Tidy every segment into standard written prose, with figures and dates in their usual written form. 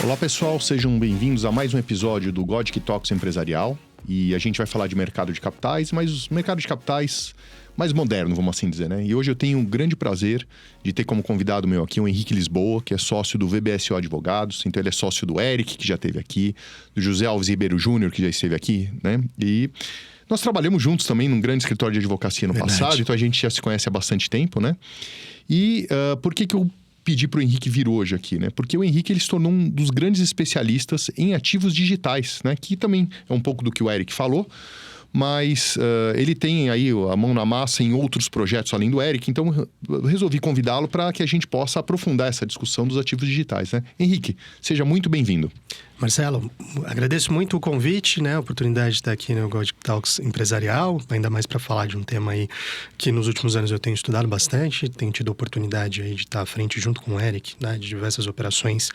Olá pessoal, sejam bem-vindos a mais um episódio do Godic Talks Empresarial. E a gente vai falar de mercado de capitais, mas o mercado de capitais mais moderno, vamos assim dizer, né? E hoje eu tenho um grande prazer de ter como convidado meu aqui o Henrique Lisboa, que é sócio do VBSO Advogados. Então ele é sócio do Eric, que já esteve aqui, do José Alves Ribeiro Júnior, que já esteve aqui, né? E nós trabalhamos juntos também num grande escritório de advocacia no passado, então a gente já se conhece há bastante tempo, né? E por que eu pedi para o Henrique vir hoje aqui, né? Porque o Henrique ele se tornou um dos grandes especialistas em ativos digitais, né? Que também é um pouco do que o Eric falou, mas ele tem aí a mão na massa em outros projetos além do Eric, então eu resolvi convidá-lo para que a gente possa aprofundar essa discussão dos ativos digitais, né? Henrique, seja muito bem-vindo. Marcelo, agradeço muito o convite, né? A oportunidade de estar aqui no Godic Talks Empresarial, ainda mais para falar de um tema aí que nos últimos anos eu tenho estudado bastante, tenho tido a oportunidade aí de estar à frente junto com o Eric, né? De diversas operações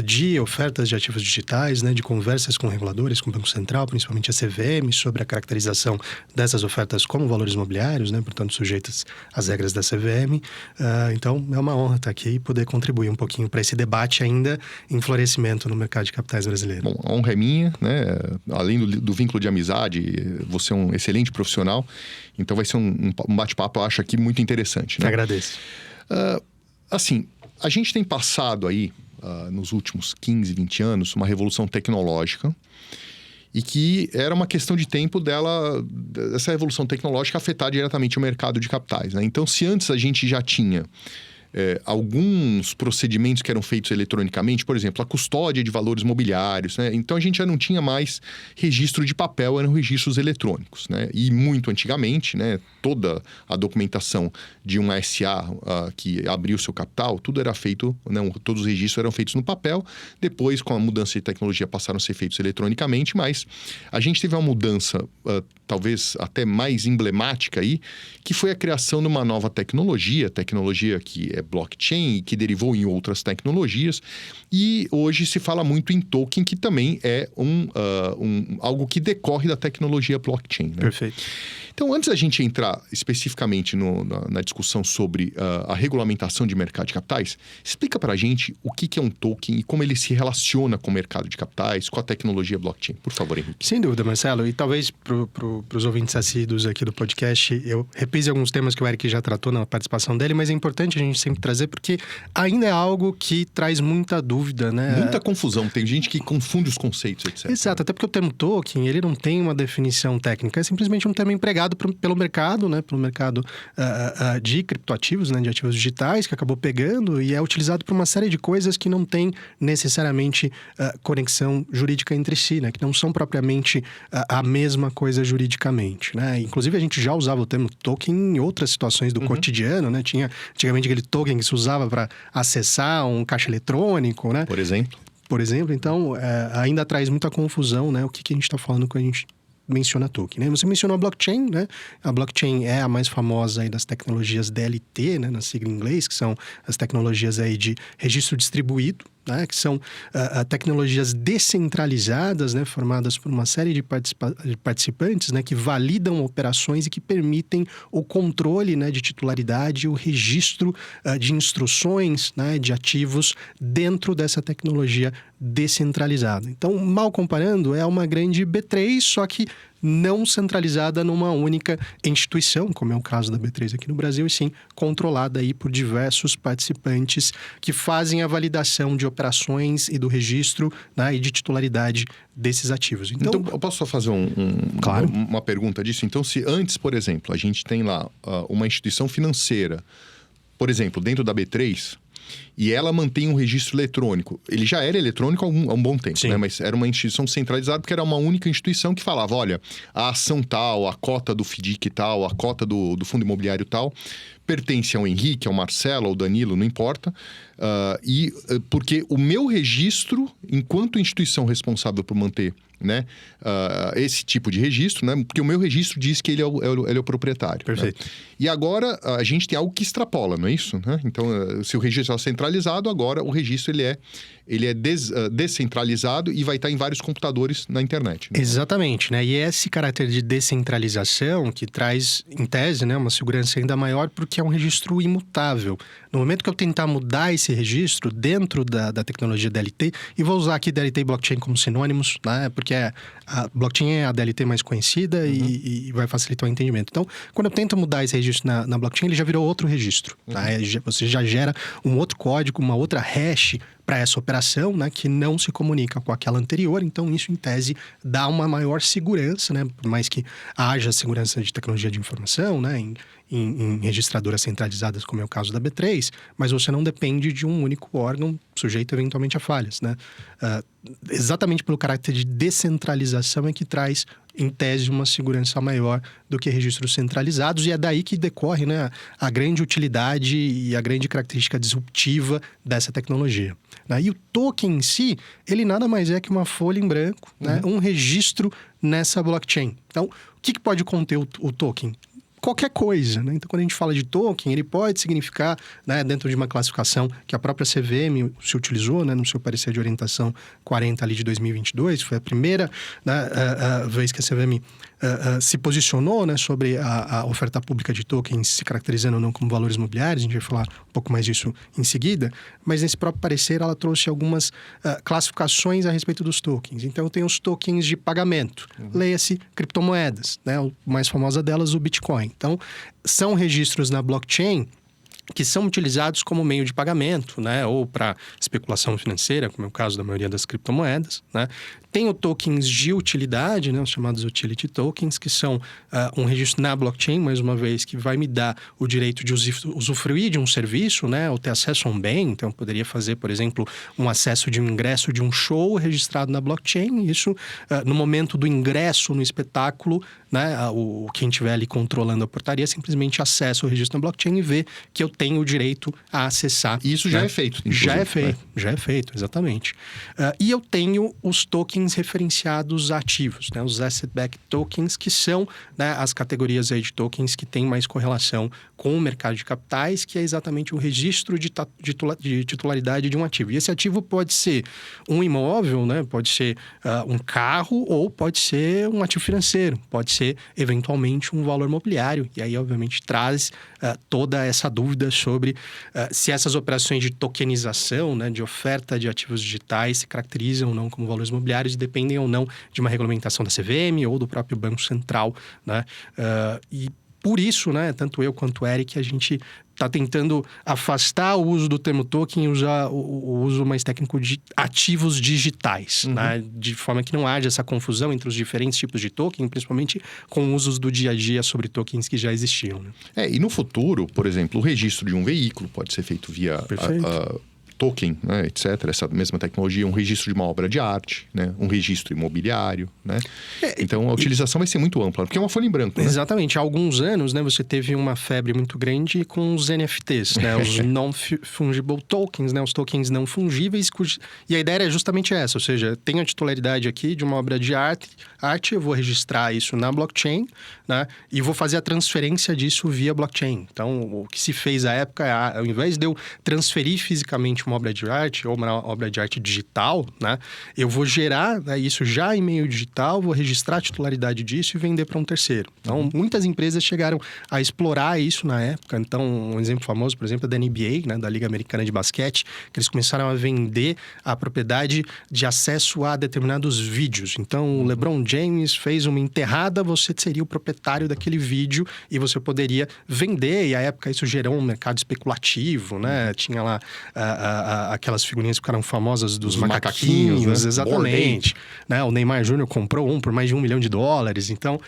de ofertas de ativos digitais, né? De conversas com reguladores, com o Banco Central, principalmente a CVM, sobre a caracterização dessas ofertas como valores imobiliários, né? Portanto, sujeitas às regras da CVM. Então, é uma honra estar aqui e poder contribuir um pouquinho para esse debate ainda em florescimento no mercado de capitais brasileiro. Bom, a honra é minha, né? Além do vínculo de amizade, você é um excelente profissional, então vai ser um bate-papo, eu acho aqui, muito interessante, né? Agradeço. Assim, a gente tem passado aí, nos últimos 15, 20 anos, uma revolução tecnológica e que era uma questão de tempo dessa revolução tecnológica afetar diretamente o mercado de capitais, né? Então, se antes a gente já tinha alguns procedimentos que eram feitos eletronicamente, por exemplo, a custódia de valores mobiliários, né? Então a gente já não tinha mais registro de papel, eram registros eletrônicos, né? E muito antigamente, né, toda a documentação de uma SA que abriu seu capital, tudo era feito, né, todos os registros eram feitos no papel. Depois, com a mudança de tecnologia, passaram a ser feitos eletronicamente, mas a gente teve uma mudança talvez até mais emblemática aí, que foi a criação de uma nova tecnologia que é blockchain e que derivou em outras tecnologias. E hoje se fala muito em token, que também é algo que decorre da tecnologia blockchain, né? Perfeito. Então, antes da gente entrar especificamente na discussão sobre a regulamentação de mercado de capitais, explica para a gente o que é um token e como ele se relaciona com o mercado de capitais, com a tecnologia blockchain. Por favor, Henrique. Sem dúvida, Marcelo. E talvez para os ouvintes assíduos aqui do podcast, eu reprise alguns temas que o Eric já tratou na participação dele, mas é importante a gente sempre trazer porque ainda é algo que traz muita dúvida, né? Muita confusão. Tem gente que confunde os conceitos, etc. Exato. Até porque o termo token, ele não tem uma definição técnica. É simplesmente um termo empregado pelo mercado, né? Pelo mercado de criptoativos, né? De ativos digitais, que acabou pegando e é utilizado para uma série de coisas que não tem necessariamente conexão jurídica entre si, né? Que não são propriamente a mesma coisa juridicamente, né? Inclusive, a gente já usava o termo token em outras situações do cotidiano, né? Tinha antigamente aquele token que se usava para acessar um caixa eletrônico, né? Por exemplo, então, ainda traz muita confusão, né? O que a gente está falando quando a gente menciona token, né? Você mencionou a blockchain, né? A blockchain é a mais famosa aí das tecnologias DLT, né? Na sigla em inglês, que são as tecnologias aí de registro distribuído, né? Que são tecnologias descentralizadas, né? Formadas por uma série de participantes, né? Que validam operações e que permitem o controle, né? De titularidade, o registro de instruções, né? De ativos dentro dessa tecnologia descentralizada. Então, mal comparando, é uma grande B3, só que não centralizada numa única instituição, como é o caso da B3 aqui no Brasil, e sim controlada aí por diversos participantes que fazem a validação de operações e do registro, né, e de titularidade desses ativos. Então eu posso só fazer Claro. uma pergunta disso? Então, se antes, por exemplo, a gente tem lá uma instituição financeira, por exemplo, dentro da B3, e ela mantém um registro eletrônico. Ele já era eletrônico há um bom tempo, né? Mas era uma instituição centralizada porque era uma única instituição que falava, olha, a ação tal, a cota do FDIC tal, a cota do fundo imobiliário tal, pertence ao Henrique, ao Marcelo, ao Danilo, não importa. Porque o meu registro, enquanto instituição responsável por manter, né, esse tipo de registro, né, porque o meu registro diz que ele é o proprietário. Perfeito. Né? E agora a gente tem algo que extrapola, não é isso? Né? Então, se o registro é centralizado, agora o registro ele é descentralizado e vai estar em vários computadores na internet. Né? Exatamente, né? E esse caráter de descentralização que traz, em tese, né, uma segurança ainda maior, porque que é um registro imutável. No momento que eu tentar mudar esse registro dentro da tecnologia DLT, e vou usar aqui DLT e blockchain como sinônimos, né? Porque a blockchain é a DLT mais conhecida e vai facilitar o entendimento. Então, quando eu tento mudar esse registro na blockchain, ele já virou outro registro. Tá? Você já gera um outro código, uma outra hash para essa operação, né, que não se comunica com aquela anterior. Então, isso, em tese, dá uma maior segurança, né? Por mais que haja segurança de tecnologia de informação, né? Em registradoras centralizadas, como é o caso da B3, mas você não depende de um único órgão sujeito eventualmente a falhas, né? Exatamente pelo caráter de descentralização é que traz, em tese, uma segurança maior do que registros centralizados, e é daí que decorre, né, a grande utilidade e a grande característica disruptiva dessa tecnologia. Né? E o token em si, ele nada mais é que uma folha em branco, né? Um registro nessa blockchain. Então, o que pode conter o token? Qualquer coisa, né? Então, quando a gente fala de token, ele pode significar, né, dentro de uma classificação que a própria CVM se utilizou, né, no seu parecer de orientação 40 ali de 2022, foi a primeira, né, vez que a CVM se posicionou, né, sobre a oferta pública de tokens, se caracterizando ou não como valores mobiliários. A gente vai falar um pouco mais disso em seguida, mas nesse próprio parecer ela trouxe algumas classificações a respeito dos tokens. Então, tem os tokens de pagamento, leia-se criptomoedas, né, a mais famosa delas, o Bitcoin. Então, são registros na blockchain que são utilizados como meio de pagamento, né? Ou para especulação financeira, como é o caso da maioria das criptomoedas, né? Tem os tokens de utilidade, né? Os chamados utility tokens, que são um registro na blockchain, mais uma vez, que vai me dar o direito de usufruir de um serviço, né? Ou ter acesso a um bem. Então, eu poderia fazer, por exemplo, um acesso de um ingresso de um show registrado na blockchain. Isso, no momento do ingresso no espetáculo, né? Quem estiver ali controlando a portaria simplesmente acessa o registro na blockchain e vê que eu tenho o direito a acessar. E isso já é feito. Já é feito, exatamente. E eu tenho os tokens referenciados ativos, né? Os asset-backed tokens, que são, né, as categorias aí de tokens que têm mais correlação com o mercado de capitais, que é exatamente o registro de titularidade de um ativo. E esse ativo pode ser um imóvel, né? Pode ser um carro, ou pode ser um ativo financeiro, pode ser eventualmente um valor mobiliário. E aí, obviamente, traz toda essa dúvida sobre se essas operações de tokenização, né, de oferta de ativos digitais, se caracterizam ou não como valores mobiliários e dependem ou não de uma regulamentação da CVM ou do próprio Banco Central, né? E por isso, né, tanto eu quanto o Eric, a gente está tentando afastar o uso do termo token e usar o uso mais técnico de ativos digitais, né? De forma que não haja essa confusão entre os diferentes tipos de token, principalmente com usos do dia a dia sobre tokens que já existiam. Né? E no futuro, por exemplo, o registro de um veículo pode ser feito via token, né, etc. Essa mesma tecnologia, um registro de uma obra de arte, né, um registro imobiliário, né? Então, a utilização vai ser muito ampla, porque é uma folha em branco, né? Exatamente. Há alguns anos, né, você teve uma febre muito grande com os NFTs, né, os Non-Fungible Tokens, né, os tokens não fungíveis. E a ideia era justamente essa, ou seja, tenho a titularidade aqui de uma obra de arte, eu vou registrar isso na blockchain, né, e vou fazer a transferência disso via blockchain. Então, o que se fez à época, ao invés de eu transferir fisicamente uma obra de arte ou uma obra de arte digital, né, eu vou gerar, né, isso já em meio digital, vou registrar a titularidade disso e vender para um terceiro. Então, muitas empresas chegaram a explorar isso na época. Então, um exemplo famoso, por exemplo, é da NBA, né, da Liga Americana de Basquete, que eles começaram a vender a propriedade de acesso a determinados vídeos. Então, o LeBron James fez uma enterrada, você seria o proprietário daquele vídeo e você poderia vender. E à época isso gerou um mercado especulativo, né? Tinha lá aquelas figurinhas que ficaram famosas dos macaquinhos, né? Exatamente. Né? O Neymar Júnior comprou um por mais de $1 milhão. Então,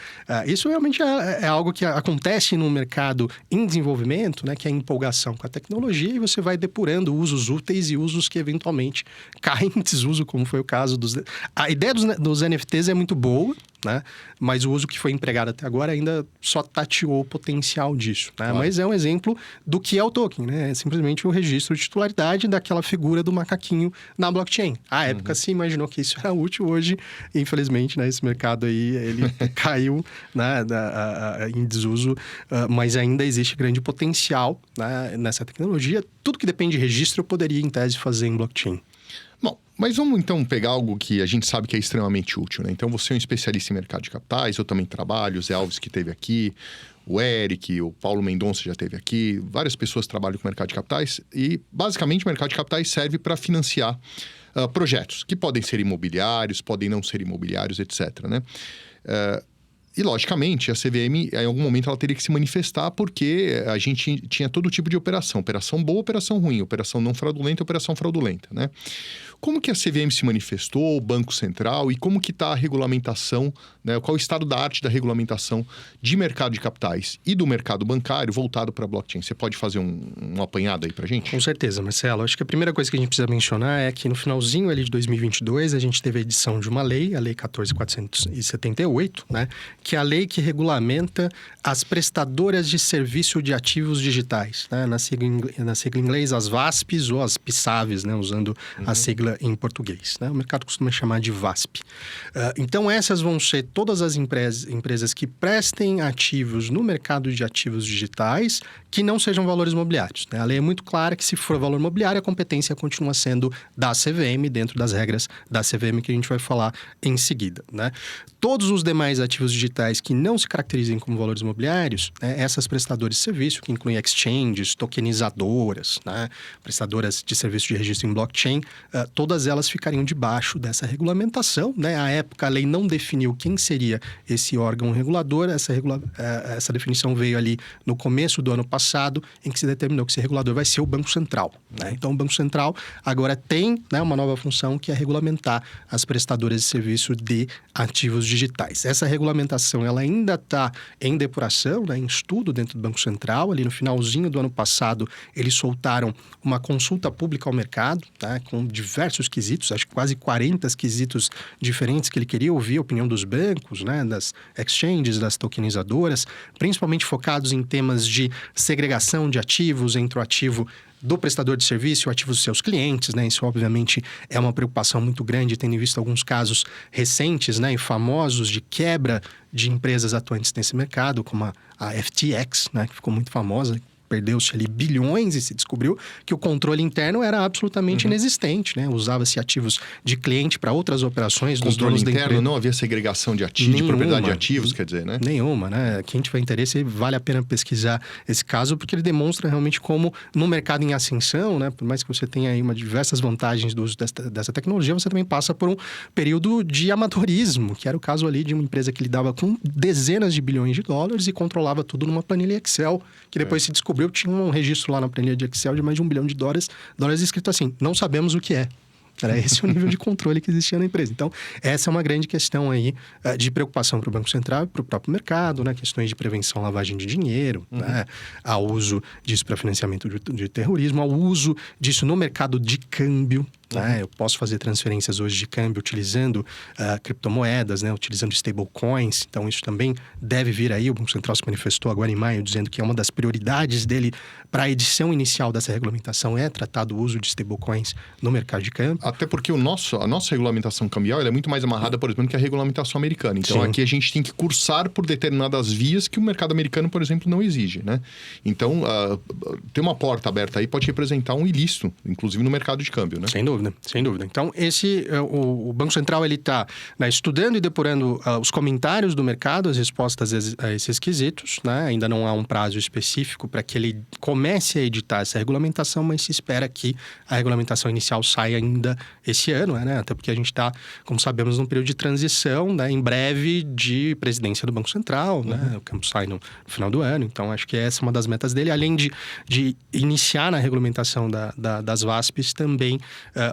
isso realmente é algo que acontece no mercado em desenvolvimento, né? Que é a empolgação com a tecnologia, e você vai depurando usos úteis e usos que eventualmente caem em desuso, como foi o caso dos... A ideia dos NFTs é muito boa, né? Mas o uso que foi empregado até agora ainda só tateou o potencial disso, né? Claro. Mas é um exemplo do que é o token, né? É simplesmente o registro de titularidade daquela figura do macaquinho na blockchain. À época se imaginou que isso era útil, hoje, infelizmente, né? Esse mercado aí, ele caiu, né? Em desuso, mas ainda existe grande potencial, né? Nessa tecnologia. Tudo que depende de registro eu poderia, em tese, fazer em blockchain. Bom, Mas vamos então pegar algo que a gente sabe que é extremamente útil, né? Então você é um especialista em mercado de capitais, eu também trabalho, o Zé Alves que esteve aqui, o Eric, o Paulo Mendonça já esteve aqui, várias pessoas trabalham com mercado de capitais e basicamente o mercado de capitais serve para financiar projetos que podem ser imobiliários, podem não ser imobiliários, etc, né? E, logicamente, a CVM, em algum momento, ela teria que se manifestar porque a gente tinha todo tipo de operação. Operação boa, operação ruim. Operação não fraudulenta, operação fraudulenta, né? Como que a CVM se manifestou, o Banco Central, e como que está a regulamentação, né? Qual é o estado da arte da regulamentação de mercado de capitais e do mercado bancário voltado para a blockchain? Você pode fazer um apanhado aí para a gente? Com certeza, Marcelo. Acho que a primeira coisa que a gente precisa mencionar é que no finalzinho ali de 2022, a gente teve a edição de uma lei, a Lei 14.478, né? Que é a lei que regulamenta as prestadoras de serviço de ativos digitais, né? Na sigla em inglês, as VASPs ou as PSAVs, né? Usando a sigla em português, né? O mercado costuma chamar de VASP. Então, essas vão ser todas as empresas que prestem ativos no mercado de ativos digitais que não sejam valores imobiliários, né? A lei é muito clara que se for valor imobiliário, a competência continua sendo da CVM, dentro das regras da CVM que a gente vai falar em seguida, né? Todos os demais ativos digitais que não se caracterizem como valores imobiliários, né? Essas prestadoras de serviço, que incluem exchanges, tokenizadoras, né? Prestadoras de serviço de registro em blockchain, todas elas ficariam debaixo dessa regulamentação, né? À época, a lei não definiu quem seria esse órgão regulador. Essa definição veio ali no começo do ano passado, em que se determinou que esse regulador vai ser o Banco Central, né? Então, o Banco Central agora tem, né, uma nova função, que é regulamentar as prestadoras de serviço de ativos digitais. Essa regulamentação ela ainda está em depuração, né, em estudo dentro do Banco Central. Ali no finalzinho do ano passado, eles soltaram uma consulta pública ao mercado, tá, com diversos quesitos, acho que quase 40 quesitos diferentes que ele queria ouvir a opinião dos bancos, né, das exchanges, das tokenizadoras, principalmente focados em temas de segregação de ativos entre o ativo do prestador de serviço e o ativo dos seus clientes, né? Isso, obviamente, é uma preocupação muito grande, tendo visto alguns casos recentes, né, e famosos de quebra de empresas atuantes nesse mercado, como a FTX, né, que ficou muito famosa. Perdeu-se ali bilhões e se descobriu que o controle interno era absolutamente inexistente, né? Usava-se ativos de cliente para outras operações dos donos da empresa. Interno, não havia segregação de ativos, de propriedade de ativos, quer dizer, né? Nenhuma, né? Quem tiver interesse, vale a pena pesquisar esse caso, porque ele demonstra realmente como, no mercado em ascensão, né? Por mais que você tenha aí diversas vantagens do uso dessa tecnologia, você também passa por um período de amadorismo, que era o caso ali de uma empresa que lidava com dezenas de bilhões de dólares e controlava tudo numa planilha Excel, que depois se descobriu. Tinha um registro lá na planilha de Excel de mais de $1 bilhão, escrito assim: não sabemos o que é. Era esse o nível de controle que existia na empresa. Então, essa é uma grande questão aí de preocupação para o Banco Central e para o próprio mercado, né? Questões de prevenção à lavagem de dinheiro, né? Ao uso disso para financiamento de terrorismo, ao uso disso no mercado de câmbio. Eu posso fazer transferências hoje de câmbio utilizando criptomoedas, né? Utilizando stablecoins. Então, isso também deve vir aí. O Banco Central se manifestou agora em maio, dizendo que é uma das prioridades dele para a edição inicial dessa regulamentação é tratar do uso de stablecoins no mercado de câmbio. Até porque a nossa regulamentação cambial ela é muito mais amarrada, por exemplo, que a regulamentação americana. Então, Sim. Aqui a gente tem que cursar por determinadas vias que o mercado americano, por exemplo, não exige, né? Então, ter uma porta aberta aí pode representar um ilícito, inclusive no mercado de câmbio, né? Sem dúvida, sem dúvida. Então, o Banco Central ele está, né, estudando e depurando os comentários do mercado, as respostas a esses quesitos, né? Ainda não há um prazo específico para que ele comece a editar essa regulamentação, mas se espera que a regulamentação inicial saia ainda esse ano, né? Até porque a gente está, como sabemos, num período de transição, né? Em breve, de presidência do Banco Central, né? O Campos sai no final do ano. Então, acho que essa é uma das metas dele. Além de iniciar na regulamentação das VASPs, também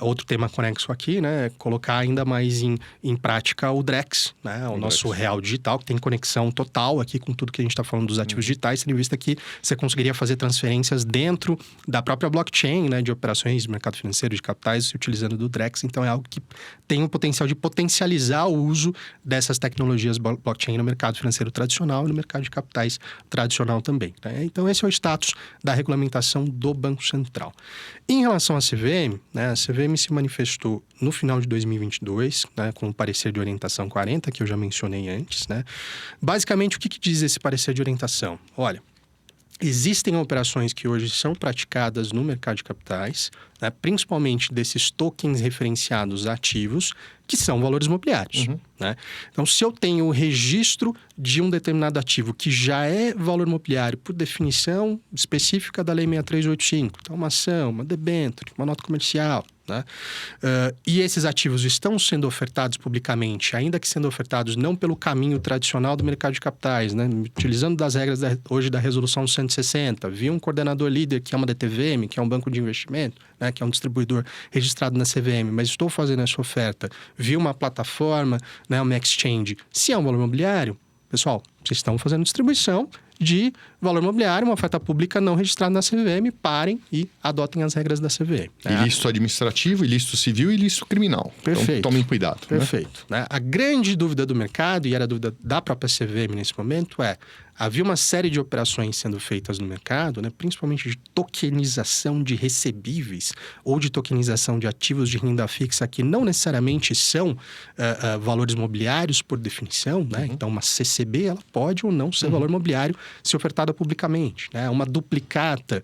outro tema conexo aqui, né? Colocar ainda mais em prática o DREX, né? O nosso real digital, que tem conexão total aqui com tudo que a gente está falando dos ativos digitais, tendo em vista que você conseguiria fazer transferências dentro da própria blockchain, né? De operações de mercado financeiro, de capitais, utilizando do DREX. Então, é algo que tem o potencial de potencializar o uso dessas tecnologias blockchain no mercado financeiro tradicional e no mercado de capitais tradicional também, né? Então, esse é o status da regulamentação do Banco Central. Em relação à CVM, né? A CVM se manifestou no final de 2022, né? Com o parecer de orientação 40, que eu já mencionei antes, né? Basicamente, o que diz esse parecer de orientação? Olha, Existem operações que hoje são praticadas no mercado de capitais, né, principalmente desses tokens referenciados ativos, que são valores imobiliários. Né? Então, se eu tenho o registro de um determinado ativo que já é valor imobiliário por definição específica da Lei 6385, então uma ação, uma debênture, uma nota comercial, né? E esses ativos estão sendo ofertados publicamente, ainda que sendo ofertados não pelo caminho tradicional do mercado de capitais, né? Utilizando das regras hoje da Resolução 160, via um coordenador líder que é uma DTVM, que é um banco de investimento, né? Que é um distribuidor registrado na CVM, mas estou fazendo essa oferta via uma plataforma, né? Uma exchange, se é um valor imobiliário, pessoal, vocês estão fazendo distribuição de valor imobiliário, uma oferta pública não registrada na CVM, parem e adotem as regras da CVM. Né? Ilícito administrativo, ilícito civil e ilícito criminal. Perfeito. Então, tomem cuidado. Perfeito. Né? A grande dúvida do mercado, e era a dúvida da própria CVM nesse momento, havia uma série de operações sendo feitas no mercado, né, principalmente de tokenização de recebíveis ou de tokenização de ativos de renda fixa que não necessariamente são valores imobiliários por definição. Né? Então, uma CCB ela pode ou não ser valor imobiliário se ofertada publicamente. Né? Uma duplicata,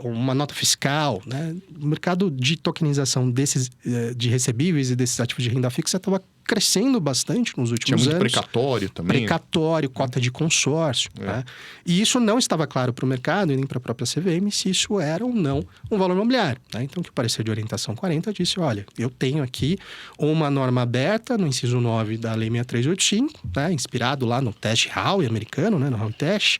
uma nota fiscal. Né? O mercado de tokenização desses de recebíveis e desses ativos de renda fixa estava crescendo bastante nos últimos anos. Tinha muito precatório também. Precatório, cota de consórcio. Né? E isso não estava claro para o mercado e nem para a própria CVM se isso era ou não um valor imobiliário. Né? Então, o que o parecer de orientação 40 disse, olha, eu tenho aqui uma norma aberta no inciso 9 da Lei 6385, né? Inspirado lá no teste Howey americano, né? No Howey Test,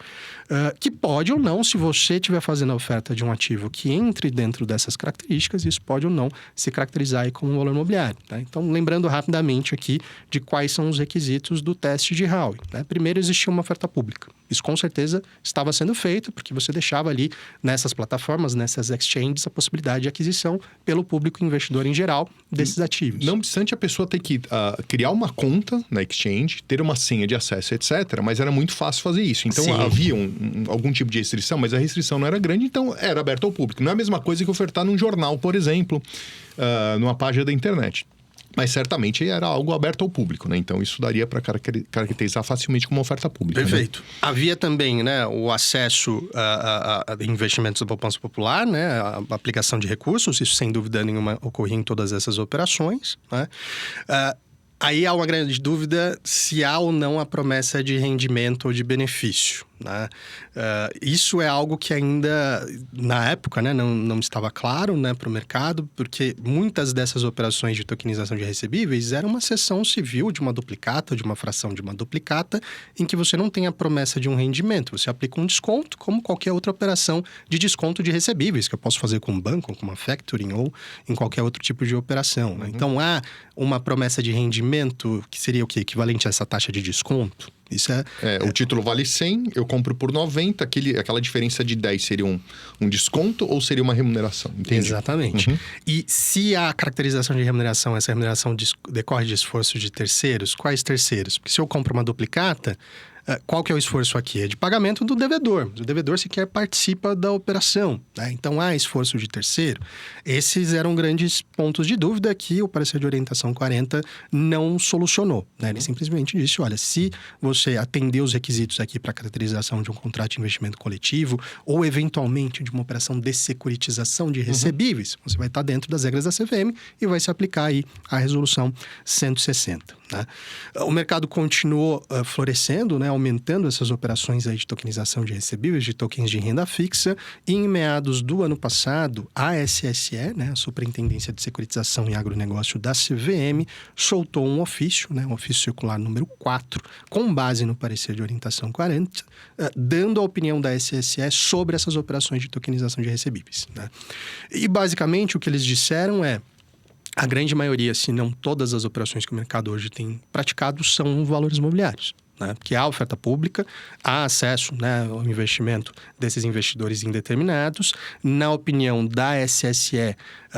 que pode ou não, se você estiver fazendo a oferta de um ativo que entre dentro dessas características, isso pode ou não se caracterizar aí como um valor imobiliário. Tá? Então, lembrando rapidamente aqui de quais são os requisitos do teste de Howey. Né? Primeiro, existia uma oferta pública. Isso com certeza estava sendo feito, porque você deixava ali nessas plataformas, nessas exchanges, a possibilidade de aquisição pelo público investidor em geral desses ativos. Não obstante a pessoa ter que criar uma conta na exchange, ter uma senha de acesso, etc., mas era muito fácil fazer isso. Então, Sim. havia algum tipo de restrição, mas a restrição não era grande, então era aberto ao público. Não é a mesma coisa que ofertar num jornal, por exemplo, numa página da internet. Mas certamente era algo aberto ao público, né? Então isso daria para caracterizar facilmente como oferta pública. Perfeito. Né? Havia também, né, o acesso a investimentos da poupança popular, né, a aplicação de recursos, isso sem dúvida nenhuma ocorria em todas essas operações. Né? Aí há uma grande dúvida se há ou não a promessa de rendimento ou de benefício. Né? Isso é algo que ainda, na época, né, não estava claro, né, para o mercado, porque muitas dessas operações de tokenização de recebíveis eram uma cessão civil de uma duplicata, de uma fração de uma duplicata, em que você não tem a promessa de um rendimento. Você aplica um desconto, como qualquer outra operação de desconto de recebíveis, que eu posso fazer com um banco, com uma factoring ou em qualquer outro tipo de operação. Né? Então, há uma promessa de rendimento que seria o quê? Equivalente a essa taxa de desconto? Isso o título vale 100, eu compro por 90, aquela diferença de 10 seria um desconto ou seria uma remuneração? Entendi. Exatamente. E se a caracterização de remuneração, essa remuneração decorre de esforço de terceiros, quais terceiros? Porque se eu compro uma duplicata, qual que é o esforço aqui? É de pagamento do devedor. O devedor sequer participa da operação. Né? Então, há esforço de terceiro. Esses eram grandes pontos de dúvida que o parecer de orientação 40 não solucionou. Né? Ele simplesmente disse, olha, se você atender os requisitos aqui para a caracterização de um contrato de investimento coletivo ou, eventualmente, de uma operação de securitização de recebíveis, você vai estar dentro das regras da CVM e vai se aplicar aí a resolução 160. Né? O mercado continuou florescendo, né? Aumentando essas operações aí de tokenização de recebíveis, de tokens de renda fixa. E em meados do ano passado, a SSE, né? A Superintendência de Securitização e Agronegócio da CVM, soltou um ofício, né? Um ofício circular número 4, com base no parecer de orientação 40, dando a opinião da SSE sobre essas operações de tokenização de recebíveis. Né? E basicamente o que eles disseram é: a grande maioria, se não todas as operações que o mercado hoje tem praticado são valores imobiliários. Né? Porque há oferta pública, há acesso, né, ao investimento desses investidores indeterminados. Na opinião da SSE,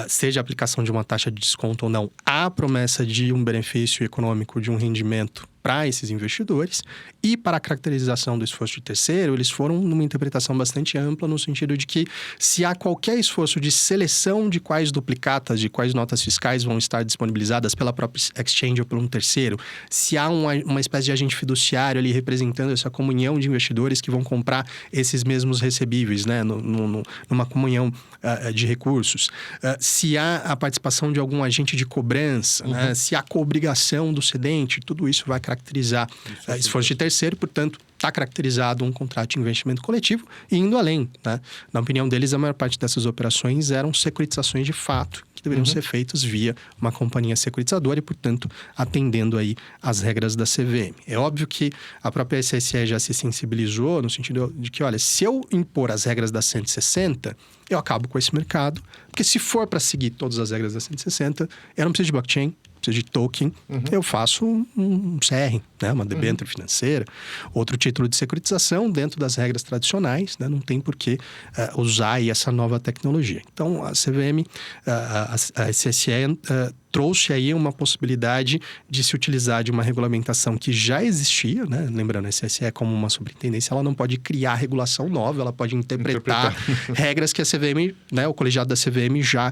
seja a aplicação de uma taxa de desconto ou não, há promessa de um benefício econômico, de um rendimento para esses investidores. E para a caracterização do esforço de terceiro, eles foram numa interpretação bastante ampla, no sentido de que se há qualquer esforço de seleção de quais duplicatas, de quais notas fiscais vão estar disponibilizadas pela própria exchange ou por um terceiro, se há uma espécie de agente fiduciário ali representando essa comunhão de investidores que vão comprar esses mesmos recebíveis, né, numa comunhão de recursos, se há a participação de algum agente de cobrança, né, se há coobrigação do cedente, tudo isso vai caracterizar esforço de terceiro, portanto, está caracterizado um contrato de investimento coletivo e indo além, né? Na opinião deles, a maior parte dessas operações eram securitizações de fato, que deveriam ser feitas via uma companhia securitizadora e, portanto, atendendo aí às regras da CVM. É óbvio que a própria SSE já se sensibilizou no sentido de que, olha, se eu impor as regras da 160, eu acabo com esse mercado, porque se for para seguir todas as regras da 160, eu não preciso de blockchain, preciso de token, eu faço um CR, né? Uma debênture financeira, outro título de securitização dentro das regras tradicionais, né? Não tem por que usar aí essa nova tecnologia. Então, a CVM, a SSE trouxe aí uma possibilidade de se utilizar de uma regulamentação que já existia, né? Lembrando, a SSE como uma superintendência, ela não pode criar regulação nova, ela pode interpretar regras que a CVM, né, o colegiado da CVM já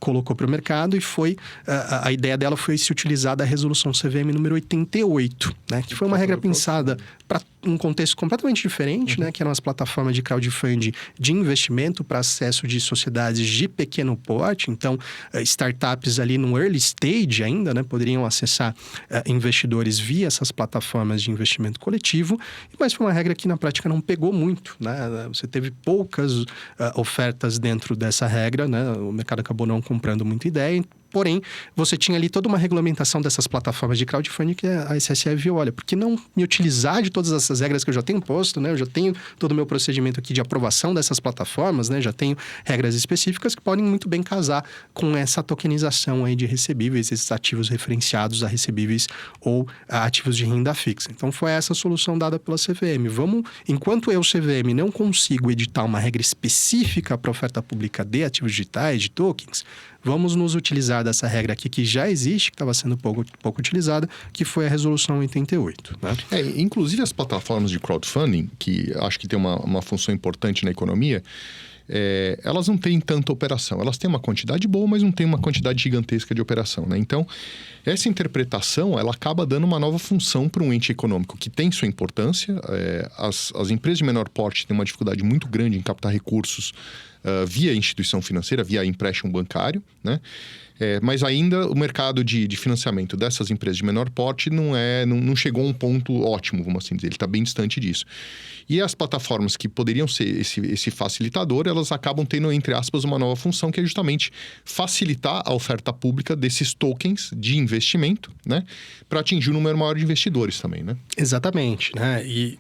colocou para o mercado e foi, a ideia dela foi se utilizar da resolução CVM número 88, né? Que foi uma regra pensada para um contexto completamente diferente, né? Que eram as plataformas de crowdfunding de investimento para acesso de sociedades de pequeno porte, então startups ali no early stage ainda, né, poderiam acessar investidores via essas plataformas de investimento coletivo, mas foi uma regra que na prática não pegou muito, né? Você teve poucas ofertas dentro dessa regra, né? O mercado acabou não comprando muita ideia. Porém, você tinha ali toda uma regulamentação dessas plataformas de crowdfunding que a SSE viu, olha, por que não me utilizar de todas essas regras que eu já tenho posto, né? Eu já tenho todo o meu procedimento aqui de aprovação dessas plataformas, né? Já tenho regras específicas que podem muito bem casar com essa tokenização aí de recebíveis, esses ativos referenciados a recebíveis ou a ativos de renda fixa. Então, foi essa a solução dada pela CVM. Enquanto eu, CVM, não consigo editar uma regra específica para oferta pública de ativos digitais, de tokens, vamos nos utilizar dessa regra aqui que já existe, que estava sendo pouco utilizada, que foi a resolução 88. Né? Inclusive as plataformas de crowdfunding, que acho que tem uma função importante na economia, elas não têm tanta operação. Elas têm uma quantidade boa, mas não têm uma quantidade gigantesca de operação, né? Então, essa interpretação, ela acaba dando uma nova função para um ente econômico que tem sua importância. As empresas de menor porte têm uma dificuldade muito grande em captar recursos via instituição financeira, via empréstimo bancário, né? Mas ainda o mercado de financiamento dessas empresas de menor porte não chegou a um ponto ótimo, vamos assim dizer. Ele está bem distante disso. E as plataformas que poderiam ser esse facilitador, elas acabam tendo, entre aspas, uma nova função, que é justamente facilitar a oferta pública desses tokens de investimento, né? Para atingir um número maior de investidores também, né? Exatamente, né? E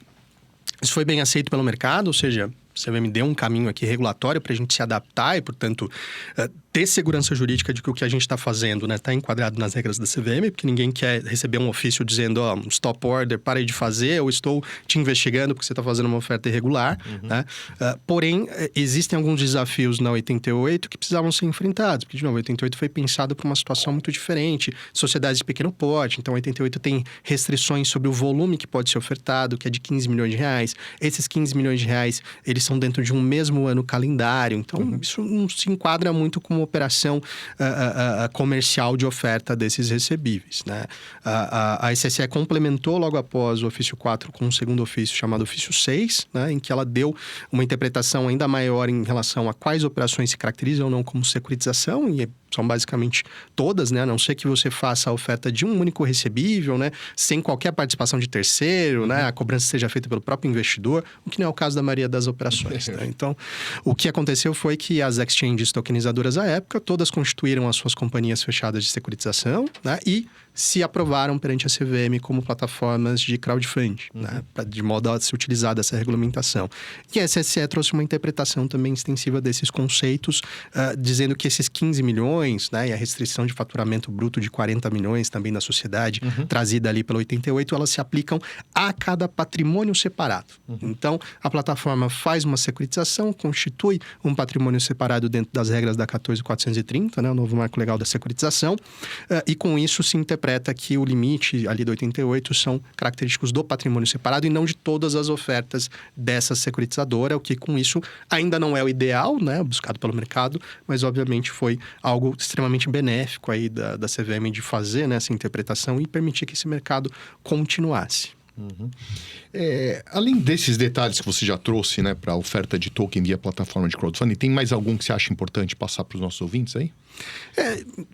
isso foi bem aceito pelo mercado, ou seja, você me deu um caminho aqui regulatório para a gente se adaptar e, portanto, ter segurança jurídica de que o que a gente está fazendo está enquadrado nas regras da CVM, porque ninguém quer receber um ofício dizendo, um stop order, parei de fazer, ou estou te investigando porque você está fazendo uma oferta irregular. Né? Porém, existem alguns desafios na 88 que precisavam ser enfrentados, porque, de novo, a 88 foi pensado para uma situação muito diferente, sociedades de pequeno porte, então a 88 tem restrições sobre o volume que pode ser ofertado, que é de 15 milhões de reais. Esses 15 milhões de reais, eles são dentro de um mesmo ano calendário, então isso não se enquadra muito como uma operação comercial de oferta desses recebíveis, né? A SSE complementou logo após o ofício 4 com um segundo ofício chamado ofício 6, né? Em que ela deu uma interpretação ainda maior em relação a quais operações se caracterizam ou não como securitização, e são basicamente todas, né? A não ser que você faça a oferta de um único recebível, né? Sem qualquer participação de terceiro, né? A cobrança seja feita pelo próprio investidor, o que não é o caso da maioria das operações, né? Então, o que aconteceu foi que as exchanges tokenizadoras à época, todas constituíram as suas companhias fechadas de securitização, né? E se aprovaram perante a CVM como plataformas de crowdfunding, né? De modo a se utilizar dessa regulamentação. E a SSE trouxe uma interpretação também extensiva desses conceitos, dizendo que esses 15 milhões milhões, né? E a restrição de faturamento bruto de 40 milhões também da sociedade, trazida ali pela 88, elas se aplicam a cada patrimônio separado. Então, a plataforma faz uma securitização, constitui um patrimônio separado dentro das regras da 14.430, né? O novo marco legal da securitização, e com isso se interpreta que o limite ali do 88 são característicos do patrimônio separado e não de todas as ofertas dessa securitizadora, o que com isso ainda não é o ideal, né, buscado pelo mercado, mas obviamente foi algo extremamente benéfico aí da CVM de fazer, né, essa interpretação e permitir que esse mercado continuasse. Além desses detalhes que você já trouxe, né, para a oferta de token via plataforma de crowdfunding, tem mais algum que você acha importante passar para os nossos ouvintes aí?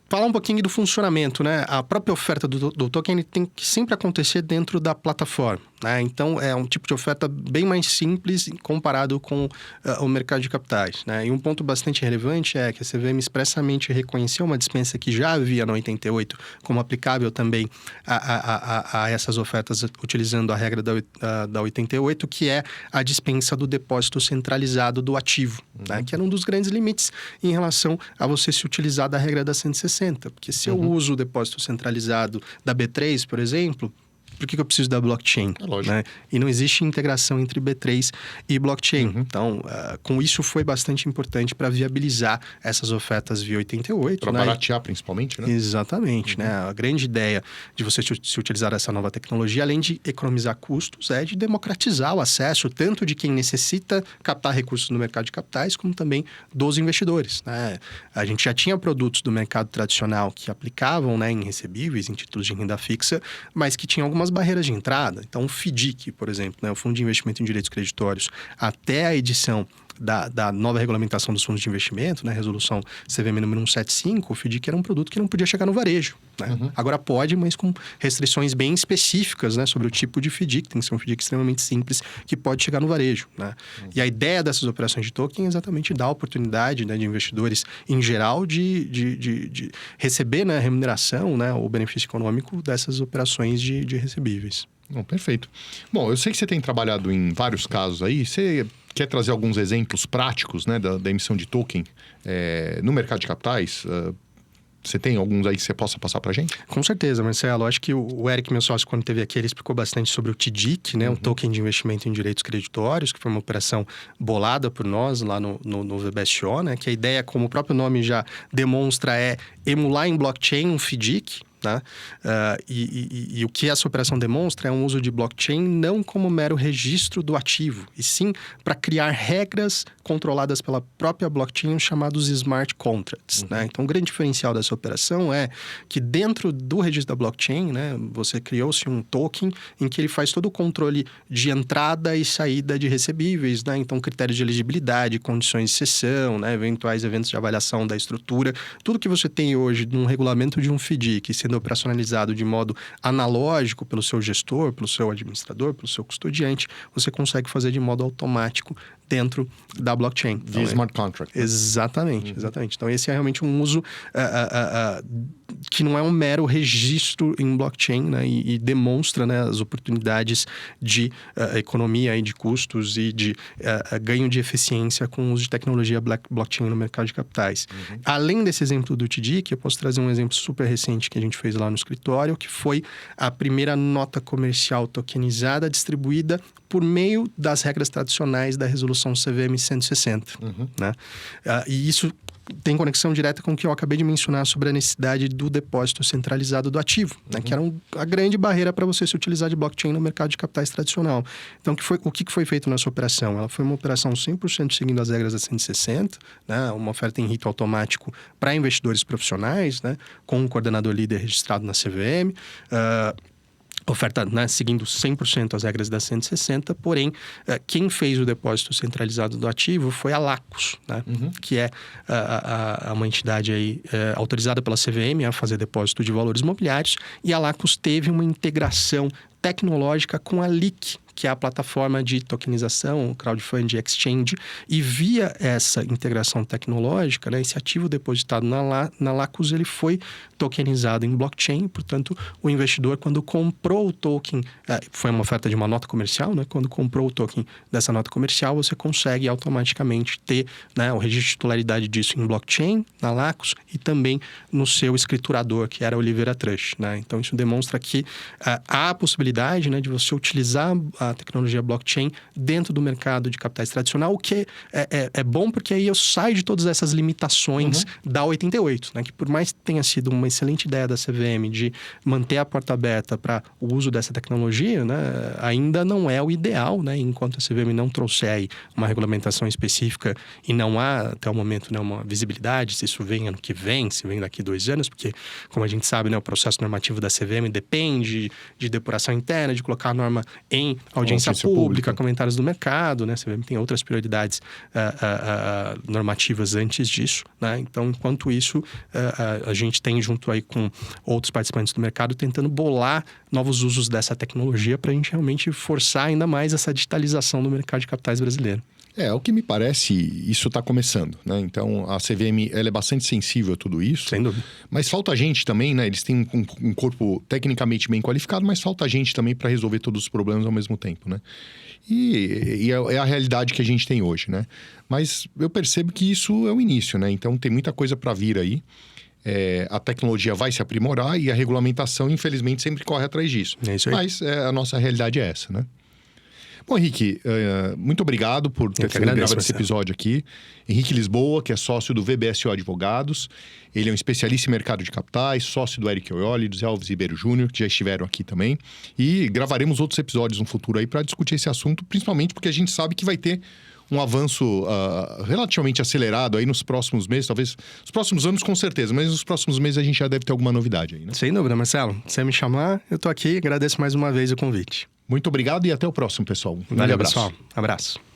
Falar um pouquinho do funcionamento, né? A própria oferta do token tem que sempre acontecer dentro da plataforma, né? Então, é um tipo de oferta bem mais simples comparado com o mercado de capitais, né? E um ponto bastante relevante é que a CVM expressamente reconheceu uma dispensa que já havia na 88 como aplicável também a essas ofertas utilizando a regra da 88, que é a dispensa do depósito centralizado do ativo, né? Que era um dos grandes limites em relação a você se utilizar da regra da 160. Porque se eu uso o depósito centralizado da B3, por exemplo, por que eu preciso da blockchain? É lógico. Né? E não existe integração entre B3 e blockchain. Então, com isso foi bastante importante para viabilizar essas ofertas via 88. Para baratear, principalmente, né? Exatamente. Né? A grande ideia de você se utilizar essa nova tecnologia, além de economizar custos, é de democratizar o acesso tanto de quem necessita captar recursos no mercado de capitais, como também dos investidores. Né? A gente já tinha produtos do mercado tradicional que aplicavam, né, em recebíveis, em títulos de renda fixa, mas que tinham algumas barreiras de entrada. Então, o FDIC, por exemplo, né, o Fundo de Investimento em Direitos Creditórios, até a edição da nova regulamentação dos fundos de investimento, né, resolução CVM número 175, o FDIC era um produto que não podia chegar no varejo. Né? Agora pode, mas com restrições bem específicas, né, sobre o tipo de FDIC. Tem que ser um FDIC extremamente simples que pode chegar no varejo. Né? E a ideia dessas operações de token é exatamente dar a oportunidade, né, de investidores em geral de receber, né, remuneração, né, ou benefício econômico dessas operações de recebíveis. Perfeito. Bom, eu sei que você tem trabalhado em vários casos aí. Você quer trazer alguns exemplos práticos, né, da emissão de token no mercado de capitais? Você tem alguns aí que você possa passar para a gente? Com certeza, Marcelo. Acho que o Eric, meu sócio, quando esteve aqui, ele explicou bastante sobre o TDIC, né? O Token de Investimento em Direitos Creditórios, que foi uma operação bolada por nós lá no VBSO, né? Que a ideia, como o próprio nome já demonstra, é emular em blockchain um FDIC. Né? E o que essa operação demonstra é um uso de blockchain não como mero registro do ativo, e sim para criar regras controladas pela própria blockchain, chamados smart contracts. Né? Então, o grande diferencial dessa operação é que dentro do registro da blockchain, né, você criou-se um token em que ele faz todo o controle de entrada e saída de recebíveis, né? Então, critérios de elegibilidade, condições de cessão, né, eventuais eventos de avaliação da estrutura, tudo que você tem hoje num regulamento de um FDIC, sendo operacionalizado de modo analógico pelo seu gestor, pelo seu administrador, pelo seu custodiante, você consegue fazer de modo automático dentro da blockchain. De smart contract. Né? Exatamente. Então, esse é realmente um uso que não é um mero registro em blockchain, né? E demonstra, né, as oportunidades de economia e de custos e de ganho de eficiência com o uso de tecnologia blockchain no mercado de capitais. Além desse exemplo do TDIC, eu posso trazer um exemplo super recente que a gente fez lá no escritório, que foi a primeira nota comercial tokenizada distribuída por meio das regras tradicionais da resolução CVM 160. Né? E isso tem conexão direta com o que eu acabei de mencionar sobre a necessidade do depósito centralizado do ativo, né? Que era a grande barreira para você se utilizar de blockchain no mercado de capitais tradicional. Então, o que foi feito nessa operação? Ela foi uma operação 100% seguindo as regras da 160, né? Uma oferta em rito automático para investidores profissionais, né? Com um coordenador líder registrado na CVM, oferta, né, seguindo 100% as regras da 160, porém, quem fez o depósito centralizado do ativo foi a Lacus, né, que é uma entidade aí, autorizada pela CVM a fazer depósito de valores imobiliários, e a Lacus teve uma integração tecnológica com a LIC, que é a plataforma de tokenização, crowdfunding exchange, e via essa integração tecnológica, né, esse ativo depositado na Lacus, ele foi tokenizado em blockchain. Portanto, o investidor, quando comprou o token, foi uma oferta de uma nota comercial, né? Quando comprou o token dessa nota comercial, você consegue automaticamente ter, né, o registro de titularidade disso em blockchain, na Lacus, e também no seu escriturador, que era a Olivera Trust, né? Então, isso demonstra que há a possibilidade, né, de você utilizar a tecnologia blockchain dentro do mercado de capitais tradicional, o que é bom, porque aí eu saio de todas essas limitações da 88, né? Que por mais que tenha sido uma excelente ideia da CVM de manter a porta aberta para o uso dessa tecnologia, né, ainda não é o ideal, né? Enquanto a CVM não trouxer aí uma regulamentação específica e não há, até o momento, né, uma visibilidade se isso vem ano que vem, se vem daqui 2 anos, porque, como a gente sabe, né, o processo normativo da CVM depende de depuração interna, de colocar a norma em audiência pública, comentários do mercado, né? A CVM tem outras prioridades normativas antes disso, né? Então, enquanto isso, a gente tem junto aí com outros participantes do mercado tentando bolar novos usos dessa tecnologia para a gente realmente forçar ainda mais essa digitalização do mercado de capitais brasileiro. O que me parece, isso está começando, né? Então, a CVM, ela é bastante sensível a tudo isso. Sem dúvida. Mas falta gente também, né? Eles têm um corpo tecnicamente bem qualificado, mas falta gente também para resolver todos os problemas ao mesmo tempo, né? E é a realidade que a gente tem hoje, né? Mas eu percebo que isso é o início, né? Então, tem muita coisa para vir aí. A tecnologia vai se aprimorar e a regulamentação, infelizmente, sempre corre atrás disso. É isso aí. Mas a nossa realidade é essa, né? Bom, Henrique, muito obrigado por ter gravado esse episódio aqui. Henrique Lisboa, que é sócio do VBSO Advogados. Ele é um especialista em mercado de capitais, sócio do Eric Oioli, do Zé Alves Ribeiro Júnior, que já estiveram aqui também. E gravaremos outros episódios no futuro aí para discutir esse assunto, principalmente porque a gente sabe que vai ter um avanço relativamente acelerado aí nos próximos meses, talvez nos próximos anos com certeza, mas nos próximos meses a gente já deve ter alguma novidade aí, né? Sem dúvida, Marcelo. Se você me chamar, eu tô aqui. Agradeço mais uma vez o convite. Muito obrigado e até o próximo, pessoal. Valeu, pessoal. Abraço.